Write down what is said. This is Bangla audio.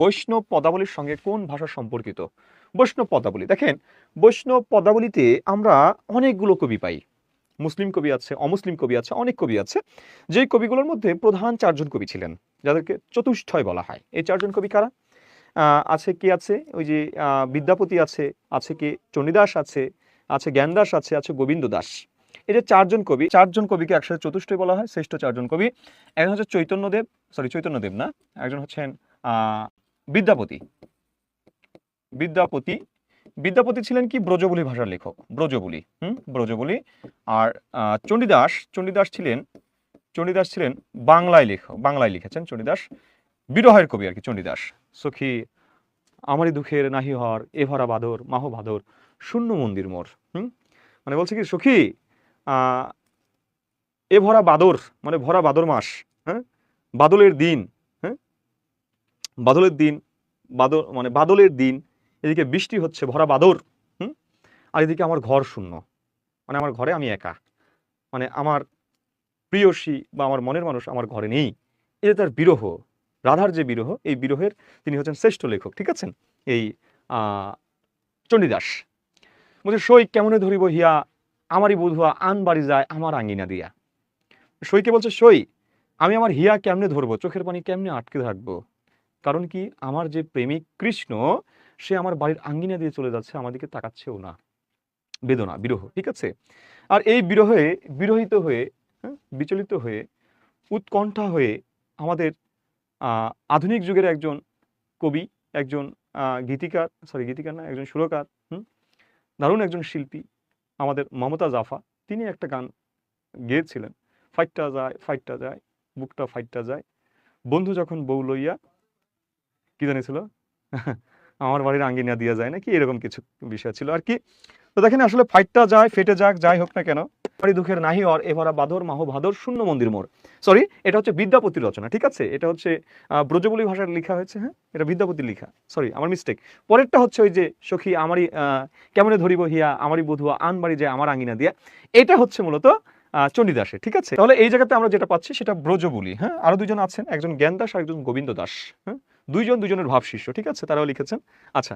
বৈষ্ণব পদাবলীর সঙ্গে কোন ভাষা সম্পর্কিত? বৈষ্ণব পদাবলী, দেখেন বৈষ্ণব পদাবলীতে আমরা অনেকগুলো কবি পাই। মুসলিম কবি আছে, অমুসলিম কবি আছে, অনেক কবি আছে। যে কবিগুলোর মধ্যে প্রধান চারজন কবি ছিলেন, যাদেরকে চতুষ্টয় বলা হয়। এই চারজন কবি কারা? আছে কি আছে, ওই যে বিদ্যাপতি আছে, আছে কি চণ্ডীদাস আছে, আছে জ্ঞানদাস আছে, আছে গোবিন্দ দাস। এই যে চারজন কবি, চারজন কবিকে একসাথে চতুষ্টয় বলা হয়, শ্রেষ্ঠ চারজন কবি। একজন হচ্ছে চৈতন্যদেব না, একজন হচ্ছেন বিদ্যাপতি। বিদ্যাপতি বিদ্যাপতি ছিলেন কি ব্রজবুলি ভাষার লেখক, ব্রজবুলি। আর চণ্ডীদাস ছিলেন বাংলায় লিখেছেন চণ্ডীদাস, বিরহের কবি আর কি চণ্ডীদাস। সখী আমারই দুঃখের নাহি হর, এ ভরা বাদর মাহ ভাদর, শূন্য মন্দির মোর। মানে বলছে কি সখী এ ভরা বাদর, মানে ভরা বাদর মাস, হ্যাঁ, বাদলের দিন, হ্যাঁ, বাদলের দিন, বাদলের দিন, এদিকে বৃষ্টি হচ্ছে, ভরা বাদর, আর এদিকে আমার ঘর শূন্য, মানে আমার ঘরে আমি একা, মানে আমার প্রিয়সী বা আমার মনের মানুষ আমার ঘরে নেই। এটা তার বিরহ, রাধার যে বিরহ, এই বিরহের তিনি হচ্ছেন শ্রেষ্ঠ লেখক, ঠিক আছেন, এই চণ্ডীদাস। বলছে সই কেমনে ধরিব হিয়া, আমারই বধুয়া আন বাড়ি যায় আমার আঙ্গিনা দিয়া। সইকে বলছে সই আমি আমার হিয়া কেমনে ধরবো, চোখের পানি কেমনে আটকে থাকবো, কারণ কি আমার যে প্রেমিক কৃষ্ণ সে আমার বাড়ির আঙ্গিনা দিয়ে চলে যাচ্ছে, আমাদেরকে তাকাচ্ছেও না। বেদনা, বিরহ, ঠিক আছে। আর এই বিরহে বিরহিত হয়ে, বিচলিত হয়ে, উৎকণ্ঠা হয়ে আমাদের আধুনিক যুগের একজন কবি, একজন গীতিকার না, একজন সুরকার, দারুণ একজন শিল্পী, আমাদের মমতা জাফা, তিনি একটা গান গেয়েছিলেন, ফাইটটা যায় বুকটা ফাইটটা যায়, বন্ধু যখন বউ লইয়া, কি জানিয়েছিল আমার বাড়ির আঙ্গিনা দিয়া যায় নাকি, এরকম কিছু বিষয় ছিল আর কি। তো দেখেন আসলে ফাইটটা যায়, ফেটে যাক, যাই হোক না কেন, বাড়ি দুঃখের নাহি অর, এভরা বাদর মাহ ভাদর, শূন্য মন্দির মোর। সরি, এটা হচ্ছে বিদ্যাপতির রচনা, ঠিক আছে, এটা হচ্ছে ব্রজবুলি ভাষায় লেখা হয়েছে, হ্যাঁ, এটা বিদ্যাপতির লেখা, সরি আমার মিস্টেক। পরেরটা হচ্ছে ওই যে সখী আমারই কেমনে ধরিব হিয়া, আমারই বধুয়া আন বাড়ি যায় আমার আঙ্গিনা দিয়া, এটা হচ্ছে মূলত চণ্ডীদাসের, ঠিক আছে। তাহলে এই জায়গাতে আমরা যেটা পাচ্ছি সেটা ব্রজবুলি। হ্যাঁ, আরো দুজন আছেন, একজন জ্ঞানদাস আর একজন গোবিন্দ দাস। হ্যাঁ, দুজনের ভাব শিষ্য, ঠিক আছে, তারাও লিখেছেন। আচ্ছা,